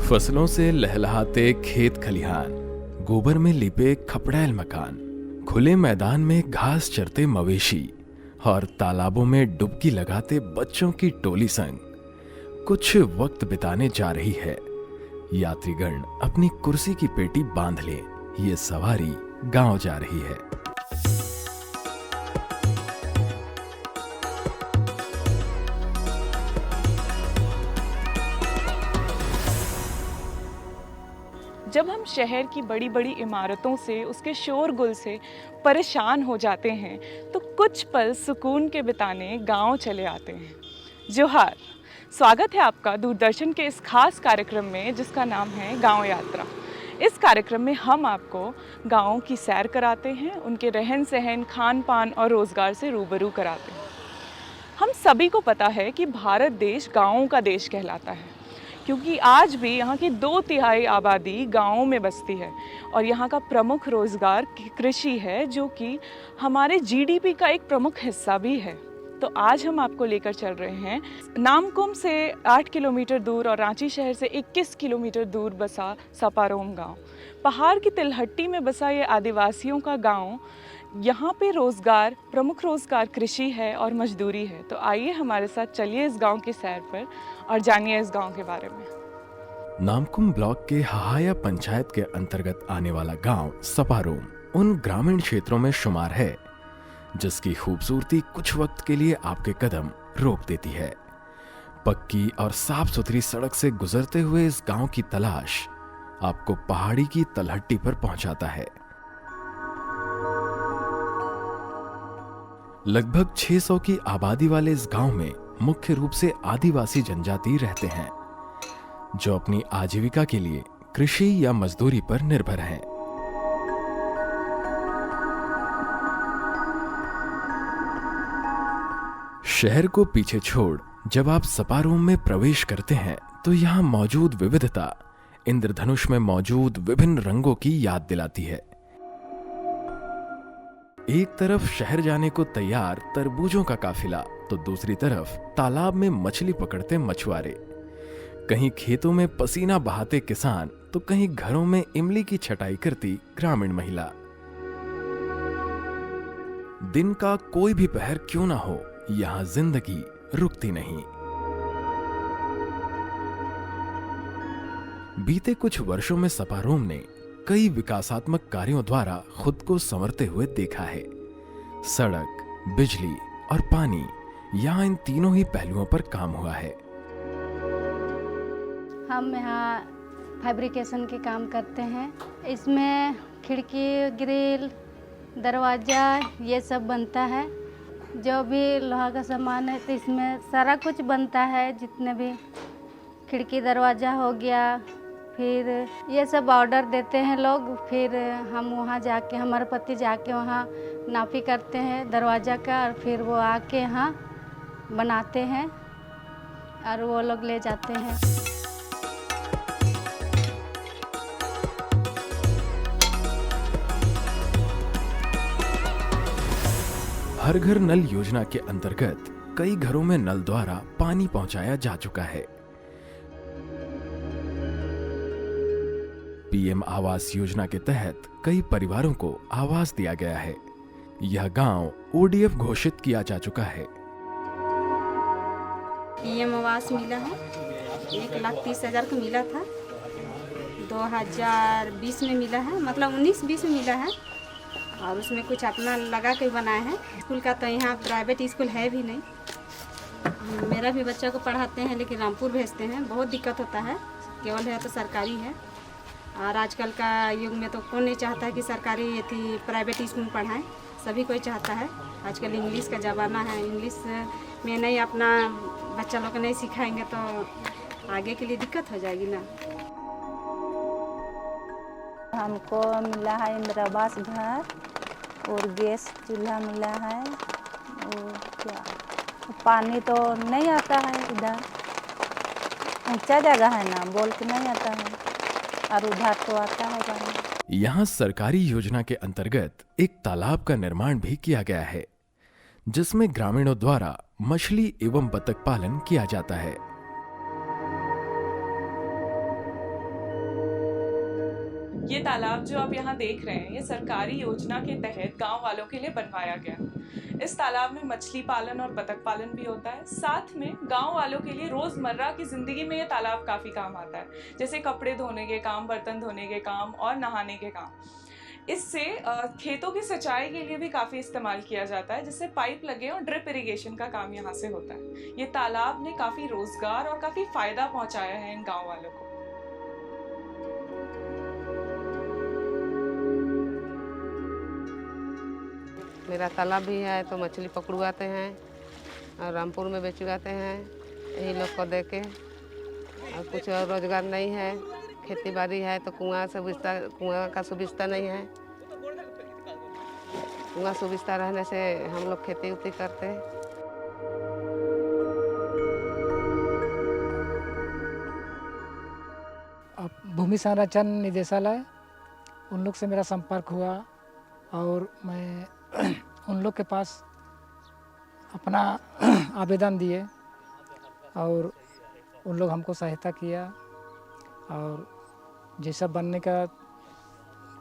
फसलों से लहलहाते खेत खलिहान, गोबर में लिपे खपड़ैल मकान, खुले मैदान में घास चरते मवेशी और तालाबों में डुबकी लगाते बच्चों की टोली संग कुछ वक्त बिताने जा रही है। यात्रीगण अपनी कुर्सी की पेटी बांध ले, ये सवारी गांव जा रही है। जब हम शहर की बड़ी बड़ी इमारतों से, उसके शोरगुल से परेशान हो जाते हैं तो कुछ पल सुकून के बिताने गांव चले आते हैं। जोहार, स्वागत है आपका दूरदर्शन के इस खास कार्यक्रम में जिसका नाम है गांव यात्रा। इस कार्यक्रम में हम आपको गाँव की सैर कराते हैं, उनके रहन सहन, खान पान और रोज़गार से रूबरू कराते हैं। हम सभी को पता है कि भारत देश गाँवों का देश कहलाता है, क्योंकि आज भी यहाँ की 2/3 आबादी गाँवों में बसती है और यहाँ का प्रमुख रोज़गार कृषि है, जो कि हमारे जीडीपी का एक प्रमुख हिस्सा भी है। तो आज हम आपको लेकर चल रहे हैं नामकुम से 8 किलोमीटर दूर और रांची शहर से 21 किलोमीटर दूर बसा सपारोम गांव। पहाड़ की तिलहट्टी में बसा ये आदिवासियों का गांव। यहाँ पे प्रमुख रोज़गार कृषि है और मजदूरी है। तो आइए हमारे साथ चलिए इस गांव की सैर पर और जानिए इस गांव के बारे में। नामकुम ब्लॉक के हहाया पंचायत के अंतर्गत आने वाला गांव सपारोम उन ग्रामीण क्षेत्रों में शुमार है जिसकी खूबसूरती कुछ वक्त के लिए आपके कदम रोक देती है। पक्की और साफ सुथरी सड़क से गुजरते हुए इस गांव की तलाश आपको पहाड़ी की तलहट्टी पर पहुंचाता है। लगभग 600 की आबादी वाले इस गांव में मुख्य रूप से आदिवासी जनजाति रहते हैं, जो अपनी आजीविका के लिए कृषि या मजदूरी पर निर्भर हैं। शहर को पीछे छोड़ जब आप सपारोम में प्रवेश करते हैं तो यहाँ मौजूद विविधता इंद्रधनुष में मौजूद विभिन्न रंगों की याद दिलाती है। एक तरफ शहर जाने को तैयार तरबूजों का काफिला तो दूसरी तरफ तालाब में मछली पकड़ते मछुआरे, कहीं खेतों में पसीना बहाते किसान तो कहीं घरों में इमली की छटाई करती ग्रामीण महिला। दिन का कोई भी पहर क्यों ना हो, यहां जिंदगी रुकती नहीं। बीते कुछ वर्षों में सपारोम ने कई विकासात्मक कार्यों द्वारा खुद को संवरते हुए देखा है। सड़क, बिजली और पानी, यहाँ इन तीनों ही पहलुओं पर काम हुआ है। हम यहाँ फैब्रिकेशन के काम करते हैं। इसमें खिड़की, ग्रिल, दरवाजा ये सब बनता है। जो भी लोहा का सामान है तो इसमें सारा कुछ बनता है। जितने भी खिड़की, दरवाजा हो गया, फिर ये सब ऑर्डर देते हैं लोग। फिर हम वहाँ जाके, हमारे पति जाके वहाँ नापी करते हैं दरवाज़ा का, और फिर वो आके यहाँ बनाते हैं और वो लोग ले जाते हैं। हर घर नल योजना के अंतर्गत कई घरों में नल द्वारा पानी पहुंचाया जा चुका है। पीएम आवास योजना के तहत कई परिवारों को आवास दिया गया है। यह गांव ओडीएफ घोषित किया जा चुका है। पीएम आवास मिला है, 1,30,000 का मिला था। 2020 में मिला है, मतलब 19-20 में मिला है, और उसमें कुछ अपना लगा के बनाए हैं। स्कूल का तो यहाँ प्राइवेट स्कूल है भी नहीं। मेरा भी बच्चा को पढ़ाते हैं लेकिन रामपुर भेजते हैं, बहुत दिक्कत होता है। केवल है तो सरकारी है, और आजकल का युग में तो कौन नहीं चाहता है कि सरकारी प्राइवेट स्कूल में पढ़ाएं। सभी कोई चाहता है। आजकल इंग्लिश का ज़माना है, इंग्लिश में नहीं अपना बच्चा लोग को नहीं सिखाएंगे तो आगे के लिए दिक्कत हो जाएगी ना। हमको मिला है इंदिरा आवास घर और गैस चूल्हा मिला है। और क्या, पानी तो नहीं आता है, इधर ऊंचा जगह है ना, बोल के नहीं आता है, और उधर तो आता है पानी। यहाँ सरकारी योजना के अंतर्गत एक तालाब का निर्माण भी किया गया है, जिसमें ग्रामीणों द्वारा मछली एवं बतख पालन किया जाता है। ये तालाब जो आप यहाँ देख रहे हैं, ये सरकारी योजना के तहत गांव वालों के लिए बनवाया गया। इस तालाब में मछली पालन और बतख पालन भी होता है। साथ में गांव वालों के लिए रोजमर्रा की जिंदगी में ये तालाब काफी काम आता है, जैसे कपड़े धोने के काम, बर्तन धोने के काम और नहाने के काम। इससे खेतों की सिंचाई के लिए भी काफ़ी इस्तेमाल किया जाता है, जिससे पाइप लगे और ड्रिप इरिगेशन का काम यहाँ से होता है। ये तालाब ने काफ़ी रोजगार और काफ़ी फायदा पहुँचाया है इन गांव वालों को। मेरा तालाब भी है तो मछली पकड़वाते हैं और रामपुर में बेचवाते हैं, यही लोग को दे के। और कुछ और रोजगार नहीं है, खेती बाड़ी है तो कुआं का सुविधा नहीं है। कुआं सुविधा रहने से हम लोग खेती उती करते हैं। अब भूमि संरक्षण निदेशालय, उन लोग से मेरा संपर्क हुआ और मैं उन लोग के पास अपना आवेदन दिए और उन लोग हमको सहायता किया और जैसा बनने का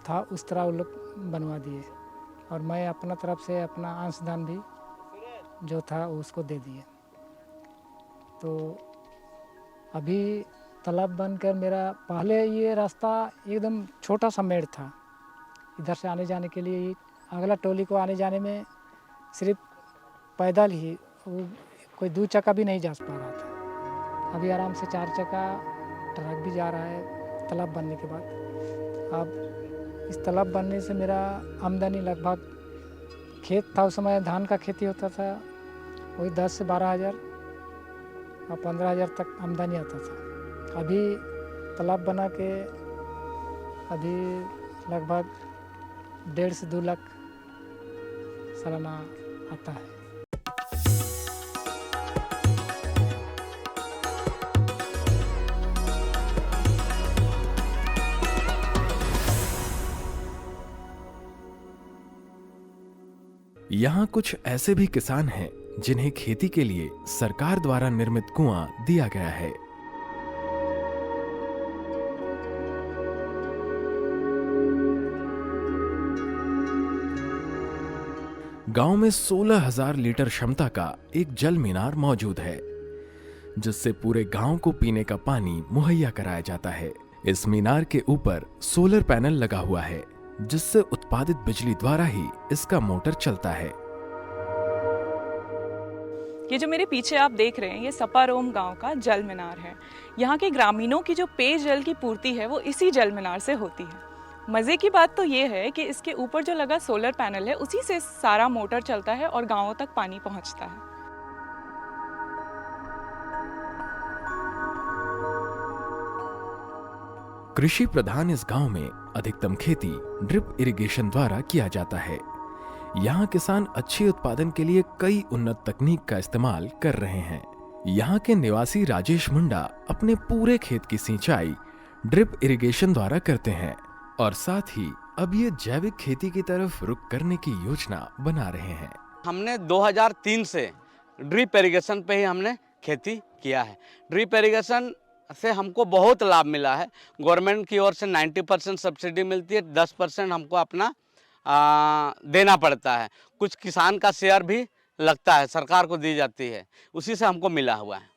था उस तरह उन लोग बनवा दिए और मैं अपना तरफ से अपना अंशदान भी जो था उसको दे दिए। तो अभी तालाब बनकर मेरा, पहले ये रास्ता एकदम छोटा सा मेड़ था, इधर से आने जाने के लिए अगला टोली को आने जाने में सिर्फ पैदल ही, वो कोई 2 चक्का भी नहीं जा पा रहा था। अभी आराम से 4 चक्का ट्रक भी जा रहा है तालाब बनने के बाद। अब इस तालाब बनने से मेरा आमदनी लगभग, खेत था उस समय धान का खेती होता था, वही 10 से 12 हज़ार और 15 हज़ार तक आमदनी आता था। अभी तालाब बना के अभी लगभग 1.5 से 2 लाख सालाना आता है। यहाँ कुछ ऐसे भी किसान हैं जिन्हें खेती के लिए सरकार द्वारा निर्मित कुआं दिया गया है। गांव में 16,000 लीटर क्षमता का एक जल मीनार मौजूद है, जिससे पूरे गांव को पीने का पानी मुहैया कराया जाता है। इस मीनार के ऊपर सोलर पैनल लगा हुआ है, जिससे उत्पादित बिजली द्वारा ही इसका मोटर चलता है। ये जो मेरे पीछे आप देख रहे हैं, ये सपारोम गांव का जल मीनार है। यहाँ के ग्रामीणों की जो पेयजल की पूर्ति है वो इसी जल मीनार से होती है। मज़े की बात तो ये है कि इसके ऊपर जो लगा सोलर पैनल है, उसी से सारा मोटर चलता है और गांवों तक पानी पहुंचता है। कृषि प्रधान इस गांव में अधिकतम खेती ड्रिप इरिगेशन द्वारा किया जाता है। यहाँ किसान अच्छे उत्पादन के लिए कई उन्नत तकनीक का इस्तेमाल कर रहे हैं। यहाँ के निवासी राजेश मुंडा अपने पूरे खेत की सिंचाई ड्रिप इरिगेशन द्वारा करते हैं और साथ ही अब ये जैविक खेती की तरफ रुख करने की योजना बना रहे हैं। हमने 2003 से ड्रिप इरिगेशन पे ही हमने खेती किया है। ड्रिप इरिगेशन से हमको बहुत लाभ मिला है। गवर्नमेंट की ओर से 90% सब्सिडी मिलती है, 10% हमको अपना देना पड़ता है। कुछ किसान का शेयर भी लगता है, सरकार को दी जाती है, उसी से हमको मिला हुआ है।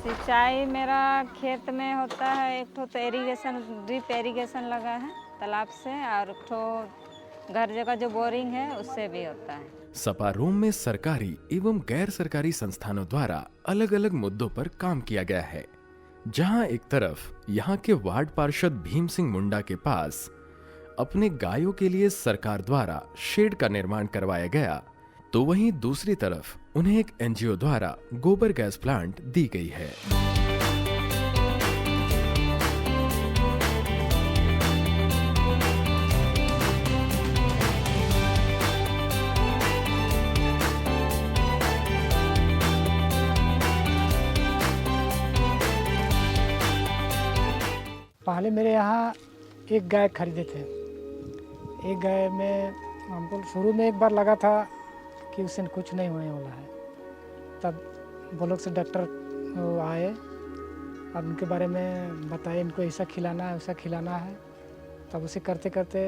सिंचाई मेरा खेत में होता है, एक ठो तो इरिगेशन, ड्रिप इरिगेशन लगा है तालाब से, और एक ठो घर जगह जो बोरिंग है उससे भी होता है। सपारोम में सरकारी एवं गैर सरकारी संस्थानों द्वारा अलग अलग मुद्दों पर काम किया गया है। जहां एक तरफ यहाँ के वार्ड पार्षद भीम सिंह मुंडा के पास अपने गायों के लिए सरकार द्वारा शेड का निर्माण करवाया गया, तो वहीं दूसरी तरफ उन्हें एक एनजीओ द्वारा गोबर गैस प्लांट दी गई है। पहले मेरे यहाँ एक गाय खरीदे थे। एक गाय में हमको शुरू में एक बार लगा था कि उससे कुछ नहीं होने वाला है। तब वो लोग से डॉक्टर आए, अब उनके बारे में बताए, इनको ऐसा खिलाना है वैसा खिलाना है। तब उसे करते करते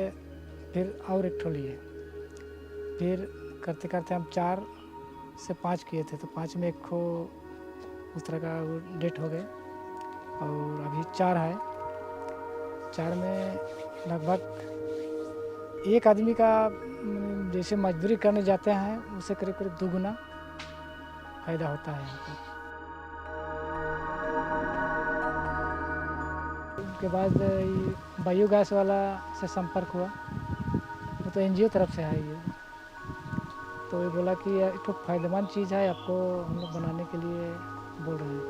फिर और एक ठो लिए, फिर करते करते हम 4 से 5 किए थे, तो 5 में एक खो उस तरह का वो डेट हो गए और अभी 4 है। 4 में लगभग एक आदमी का जैसे मजदूरी करने जाते हैं उससे करीब करीब 2 गुना फायदा होता है हमको। उसके बाद ये बायोगैस वाला से संपर्क हुआ, वो तो एनजीओ तरफ से है ये। तो ये बोला कि ये एक फायदेमंद चीज़ है, आपको हम लोग बनाने के लिए बोल रहे हैं।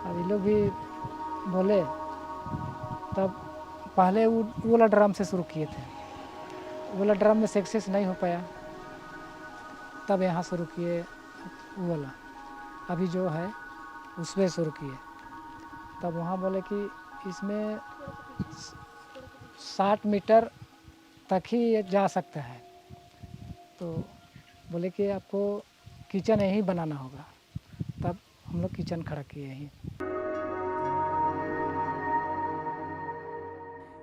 अब ये लोग भी बोले, तब पहले वो वाला ड्रम से शुरू किए थे, वो वाला ड्रम में सक्सेस नहीं हो पाया, तब यहाँ शुरू किए वो वाला, अभी जो है उसमें शुरू किए। तब वहाँ बोले कि इसमें 60 मीटर तक ही ये जा सकता है, तो बोले कि आपको किचन यहीं बनाना होगा। तब हम लोग किचन खड़ा किए यहीं।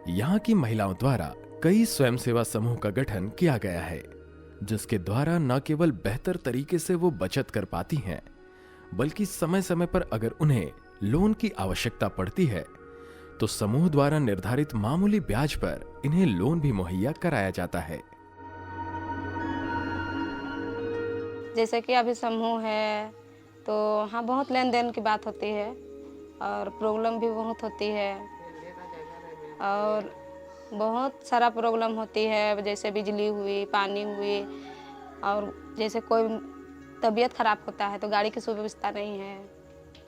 यहाँ की महिलाओं द्वारा कई स्वयंसेवा समूह का गठन किया गया है, जिसके द्वारा न केवल बेहतर तरीके से वो बचत कर पाती हैं, बल्कि समय समय पर अगर उन्हें लोन की आवश्यकता पड़ती है तो समूह द्वारा निर्धारित मामूली ब्याज पर इन्हें लोन भी मुहैया कराया जाता है। जैसे कि अभी समूह है तो हाँ बहुत लेन देन की बात होती है और प्रॉब्लम भी बहुत होती है, और बहुत सारा प्रॉब्लम होती है, जैसे बिजली हुई, पानी हुई, और जैसे कोई तबीयत ख़राब होता है तो गाड़ी की सुव्यवस्था नहीं है।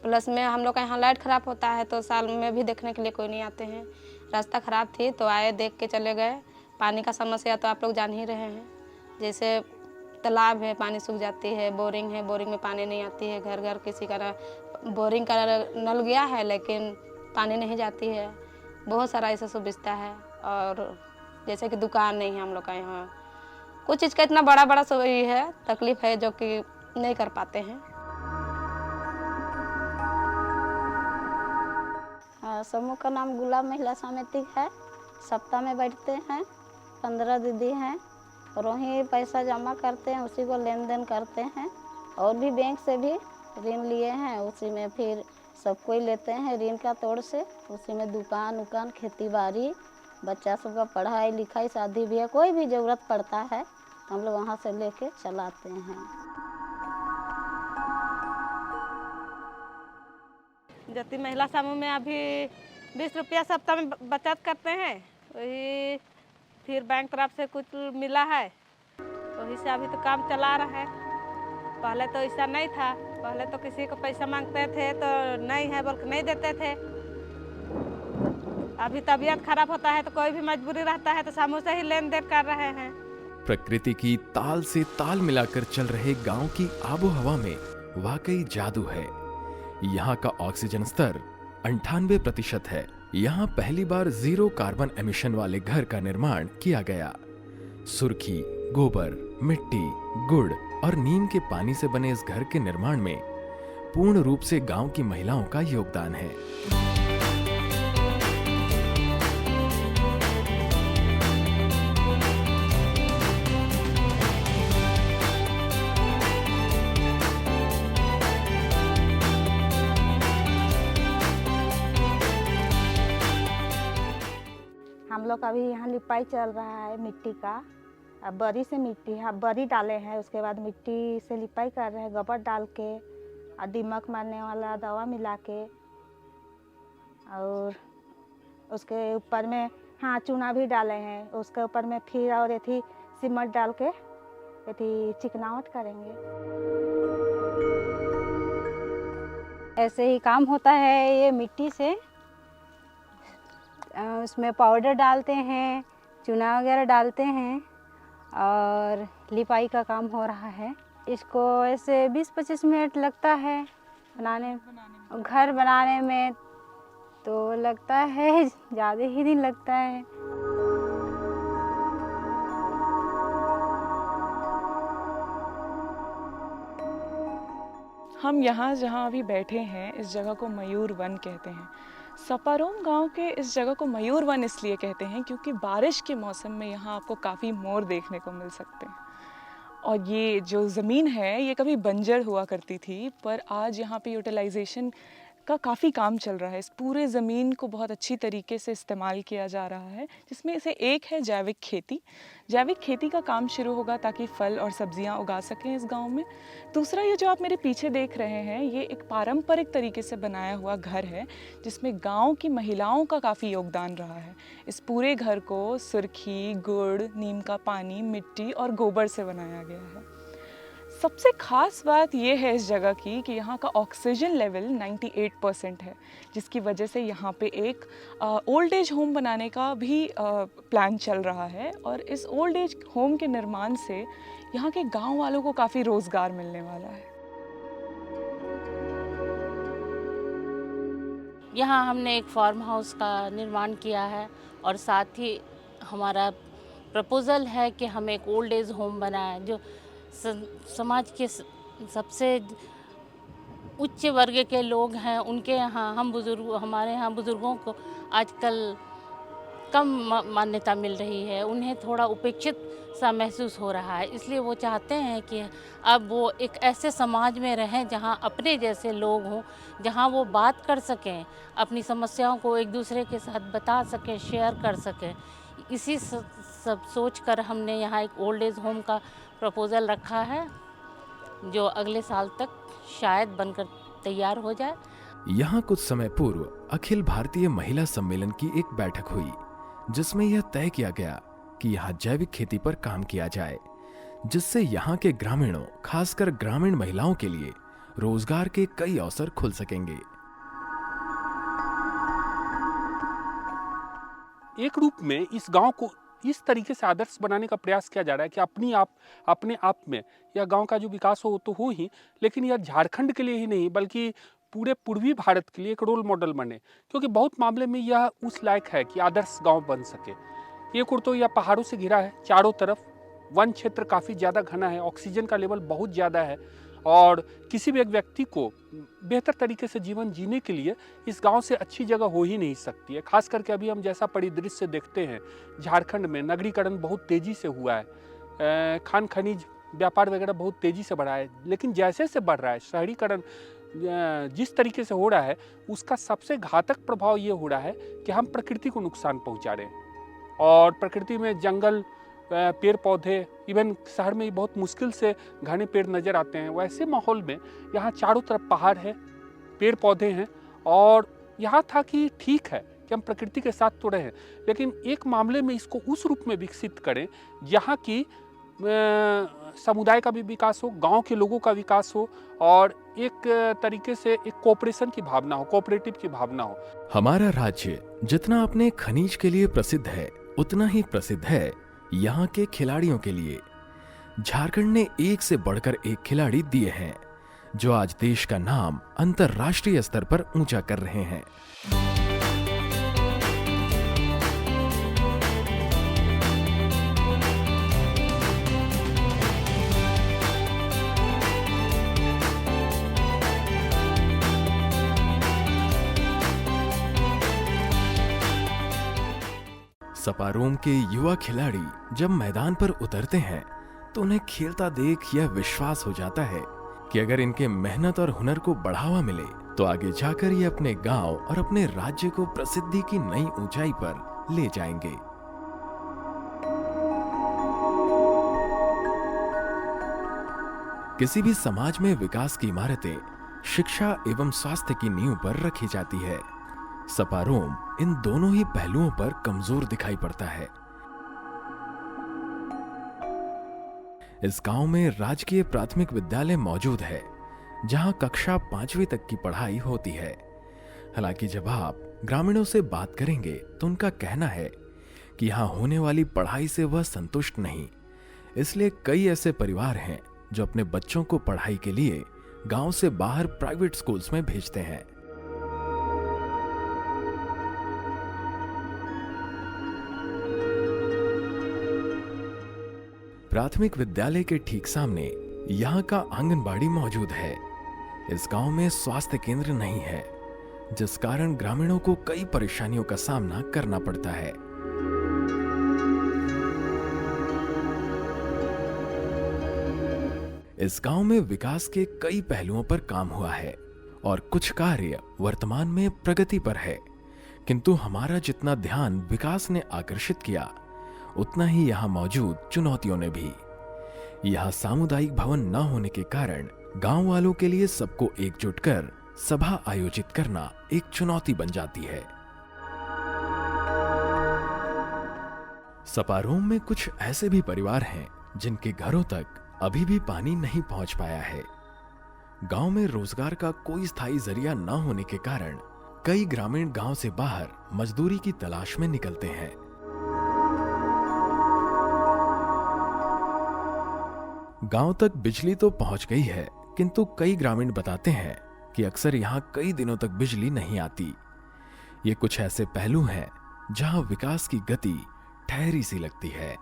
प्लस में हम लोग का यहाँ लाइट ख़राब होता है तो साल में भी देखने के लिए कोई नहीं आते हैं। रास्ता ख़राब थी तो आए, देख के चले गए। पानी का समस्या तो आप लोग जान ही रहे हैं, जैसे तालाब है पानी सूख जाती है, बोरिंग है, बोरिंग में पानी नहीं आती है, घर घर किसी का बोरिंग का नल गया है लेकिन पानी नहीं जाती है। बहुत सारा ऐसा सुविधा है, और जैसे कि दुकान नहीं है हम लोग का यहाँ, कुछ चीज़ का इतना बड़ा बड़ा है तकलीफ है जो कि नहीं कर पाते हैं। समूह का नाम गुलाब महिला समिति है। सप्ताह में बैठते हैं, 15 दीदी हैं और वहीं पैसा जमा करते हैं, उसी को लेन देन करते हैं। और भी बैंक से भी ऋण लिए हैं, उसी में फिर सब कोई लेते हैं ऋण का तौर से। उसी में दुकान उकान, खेती बाड़ी, बच्चा सबका पढ़ाई लिखाई, शादी ब्याह, कोई भी ज़रूरत पड़ता है हम लोग वहाँ से लेके चलाते हैं। ज्योति महिला समूह में अभी 20 रुपया सप्ताह में बचत करते हैं, वही फिर बैंक तरफ से कुछ मिला है, वही से अभी तो काम चला रहा है। पहले तो ऐसा नहीं था, पहले तो किसी को पैसा मांगते थे तो नहीं है बोल के नहीं देते थे। अभी तबीयत खराब होता है तो कोई भी मजबूरी रहता है तो समूह से ही लेन देन कर रहे हैं। प्रकृति की ताल से ताल मिलाकर चल रहे गांव की आबो हवा में वाकई जादू है। यहाँ का ऑक्सीजन स्तर 98% है। यहाँ पहली बार 0 कार्बन एमिशन वाले घर का निर्माण किया गया। सुर्खी, गोबर, मिट्टी, गुड़ और नीम के पानी से बने इस घर के निर्माण में पूर्ण रूप से गांव की महिलाओं का योगदान है। हम लोग अभी यहाँ लिपाई चल रहा है मिट्टी का। अब बरी से मिट्टी है, बरी डाले हैं, उसके बाद मिट्टी से लिपाई कर रहे हैं, गोबर डाल के और दीमक मारने वाला दवा मिला के, और उसके ऊपर में हाँ चूना भी डाले हैं, उसके ऊपर में फिर और एथी सीमेंट डाल के एथी चिकनावट करेंगे। ऐसे ही काम होता है ये मिट्टी से। उसमें पाउडर डालते हैं, चूना वगैरह डालते हैं और लिपाई का काम हो रहा है। इसको ऐसे 20-25 मिनट लगता है बनाने, घर बनाने में तो लगता है ज़्यादा ही दिन लगता है। हम यहाँ जहाँ अभी बैठे हैं इस जगह को मयूर वन कहते हैं। सपारोम गांव के इस जगह को मयूर वन इसलिए कहते हैं क्योंकि बारिश के मौसम में यहाँ आपको काफ़ी मोर देखने को मिल सकते हैं। और ये जो ज़मीन है ये कभी बंजर हुआ करती थी, पर आज यहाँ पे यूटिलाइजेशन का काफ़ी काम चल रहा है। इस पूरे ज़मीन को बहुत अच्छी तरीके से इस्तेमाल किया जा रहा है, जिसमें से एक है जैविक खेती। जैविक खेती का काम शुरू होगा ताकि फल और सब्जियां उगा सकें इस गांव में। दूसरा, ये जो आप मेरे पीछे देख रहे हैं ये एक पारंपरिक तरीके से बनाया हुआ घर है, जिसमें गांव की महिलाओं का काफ़ी योगदान रहा है। इस पूरे घर को सुर्खी, गुड़, नीम का पानी, मिट्टी और गोबर से बनाया गया है। सबसे ख़ास बात यह है इस जगह की कि यहाँ का ऑक्सीजन लेवल 98% है, जिसकी वजह से यहाँ पे एक ओल्ड एज होम बनाने का भी प्लान चल रहा है। और इस ओल्ड एज होम के निर्माण से यहाँ के गांव वालों को काफ़ी रोज़गार मिलने वाला है। यहाँ हमने एक फार्म हाउस का निर्माण किया है और साथ ही हमारा प्रपोज़ल है कि हम एक ओल्ड एज होम बनाएं जो समाज के सबसे उच्च वर्ग के लोग हैं उनके यहाँ हमारे यहाँ बुज़ुर्गों को आजकल कम मान्यता मिल रही है, उन्हें थोड़ा उपेक्षित सा महसूस हो रहा है। इसलिए वो चाहते हैं कि अब वो एक ऐसे समाज में रहें जहाँ अपने जैसे लोग हों, जहाँ वो बात कर सकें, अपनी समस्याओं को एक दूसरे के साथ बता सकें, शेयर कर सकें। इसी सब सोच कर हमने यहाँ एक ओल्ड एज होम का प्रपोज़ल रखा है जो अगले साल तक शायद बनकर तैयार हो जाए। यहाँ कुछ समय पूर्व अखिल भारतीय महिला सम्मेलन की एक बैठक हुई, जिसमें यह तय किया गया कि यहाँ जैविक खेती पर काम किया जाए, जिससे यहाँ के ग्रामीणों, खासकर ग्रामीण महिलाओं के लिए रोजगार के कई अवसर खुल सकेंगे। एक रूप में इस गांव को इस तरीके से आदर्श बनाने का प्रयास किया जा रहा है कि अपने आप में यह गांव का जो विकास हो तो हो ही, लेकिन यह झारखंड के लिए ही नहीं बल्कि पूरे पूर्वी भारत के लिए एक रोल मॉडल बने, क्योंकि बहुत मामले में यह उस लायक है कि आदर्श गांव बन सके। एक ओर तो यह पहाड़ों से घिरा है, चारों तरफ वन क्षेत्र काफ़ी ज़्यादा घना है, ऑक्सीजन का लेवल बहुत ज़्यादा है और किसी भी एक व्यक्ति को बेहतर तरीके से जीवन जीने के लिए इस गांव से अच्छी जगह हो ही नहीं सकती है। खास करके अभी हम जैसा परिदृश्य देखते हैं, झारखंड में नगरीकरण बहुत तेज़ी से हुआ है, खान खनिज व्यापार वगैरह बहुत तेज़ी से बढ़ा है, लेकिन जैसे से बढ़ रहा है शहरीकरण जिस तरीके से हो रहा है, उसका सबसे घातक प्रभाव ये हो रहा है कि हम प्रकृति को नुकसान पहुंचा रहे हैं। और प्रकृति में जंगल, पेड़ पौधे, इवन शहर में बहुत मुश्किल से घने पेड़ नज़र आते हैं। वैसे माहौल में यहाँ चारों तरफ पहाड़ है, पेड़ पौधे हैं और यहाँ था कि ठीक है कि हम प्रकृति के साथ तो रहें, लेकिन एक मामले में इसको उस रूप में विकसित करें जहाँ की समुदाय का भी विकास हो, गांव के लोगों का विकास हो और एक तरीके से एक कोऑपरेशन की भावना हो, कोऑपरेटिव की भावना हो। हमारा राज्य जितना अपने खनिज के लिए प्रसिद्ध है, उतना ही प्रसिद्ध है यहाँ के खिलाड़ियों के लिए। झारखंड ने एक से बढ़कर एक खिलाड़ी दिए हैं जो आज देश का नाम अंतर्राष्ट्रीय स्तर पर ऊंचा कर रहे हैं। सपारोम के युवा खिलाड़ी जब मैदान पर उतरते हैं तो उन्हें खेलता देख यह विश्वास हो जाता है कि अगर इनके मेहनत और हुनर को बढ़ावा मिले तो आगे जाकर ये अपने गांव और अपने राज्य को प्रसिद्धि की नई ऊंचाई पर ले जाएंगे। किसी भी समाज में विकास की इमारतें शिक्षा एवं स्वास्थ्य की नींव पर रखी जाती है। सपारोम इन दोनों ही पहलुओं पर कमजोर दिखाई पड़ता है। इस गांव में राजकीय प्राथमिक विद्यालय मौजूद है जहां कक्षा 5वीं तक की पढ़ाई होती है। हालांकि जब आप ग्रामीणों से बात करेंगे तो उनका कहना है कि यहां होने वाली पढ़ाई से वह संतुष्ट नहीं, इसलिए कई ऐसे परिवार हैं जो अपने बच्चों को पढ़ाई के लिए गांव से बाहर प्राइवेट स्कूल्स में भेजते हैं। प्राथमिक विद्यालय के ठीक सामने यहाँ का आंगनबाड़ी मौजूद है। इस गांव में स्वास्थ्य केंद्र नहीं है, जिस कारण ग्रामीणों को कई परेशानियों का सामना करना पड़ता है। इस गांव में विकास के कई पहलुओं पर काम हुआ है और कुछ कार्य वर्तमान में प्रगति पर है, किंतु हमारा जितना ध्यान विकास ने आकर्षित किया, उतना ही यहाँ मौजूद चुनौतियों ने भी। यह सामुदायिक भवन न होने के कारण गांव वालों के लिए सबको एकजुट कर सभा आयोजित करना एक चुनौती बन जाती है। सपारोम में कुछ ऐसे भी परिवार हैं जिनके घरों तक अभी भी पानी नहीं पहुंच पाया है। गांव में रोजगार का कोई स्थायी जरिया न होने के कारण कई ग्रामीण गांव से बाहर मजदूरी की तलाश में निकलते हैं। गांव तक बिजली तो पहुंच गई है, किंतु कई ग्रामीण बताते हैं कि अक्सर यहां कई दिनों तक बिजली नहीं आती। ये कुछ ऐसे पहलू हैं जहां विकास की गति ठहरी सी लगती है।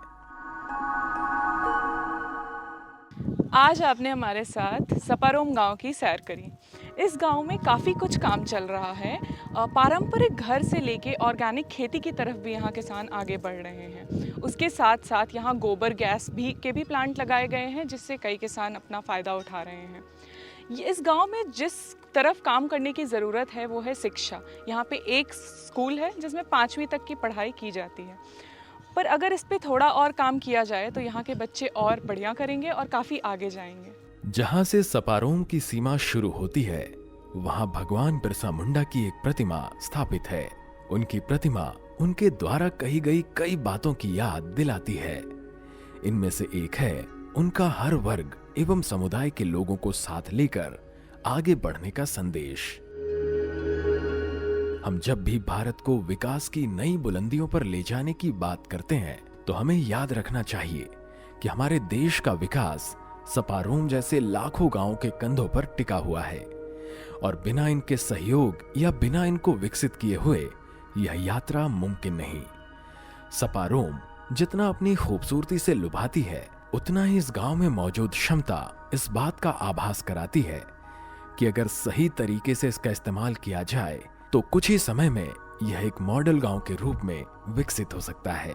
आज आपने हमारे साथ सपारोम गांव की सैर करी। इस गांव में काफ़ी कुछ काम चल रहा है। पारंपरिक घर से लेके ऑर्गेनिक खेती की तरफ भी यहाँ किसान आगे बढ़ रहे हैं। उसके साथ साथ यहाँ गोबर गैस के भी प्लांट लगाए गए हैं, जिससे कई किसान अपना फ़ायदा उठा रहे हैं। इस गांव में जिस तरफ काम करने की ज़रूरत है वो है शिक्षा। यहाँ पे एक स्कूल है जिसमें 5वीं तक की पढ़ाई की जाती है, पर अगर इस पे थोड़ा और काम किया जाए तो यहाँ के बच्चे और बढ़िया करेंगे और काफ़ी आगे जाएंगे। जहां से सपारोम की सीमा शुरू होती है, वहां भगवान बिरसा मुंडा की एक प्रतिमा स्थापित है। उनकी प्रतिमा उनके द्वारा कही गई कई बातों की याद दिलाती है। इनमें से एक है उनका हर वर्ग एवं समुदाय के लोगों को साथ लेकर आगे बढ़ने का संदेश। हम जब भी भारत को विकास की नई बुलंदियों पर ले जाने की बात करते हैं, तो हमें याद रखना चाहिए कि हमारे देश का विकास सपारोम जैसे लाखों गांवों के कंधों पर टिका हुआ है और बिना इनके सहयोग या बिना इनको विकसित किए हुए यह यात्रा मुमकिन नहीं। सपारोम जितना अपनी खूबसूरती से लुभाती है, उतना ही इस गांव में मौजूद क्षमता इस बात का आभास कराती है कि अगर सही तरीके से इसका इस्तेमाल किया जाए तो कुछ ही समय में यह एक मॉडल गांव के रूप में विकसित हो सकता है।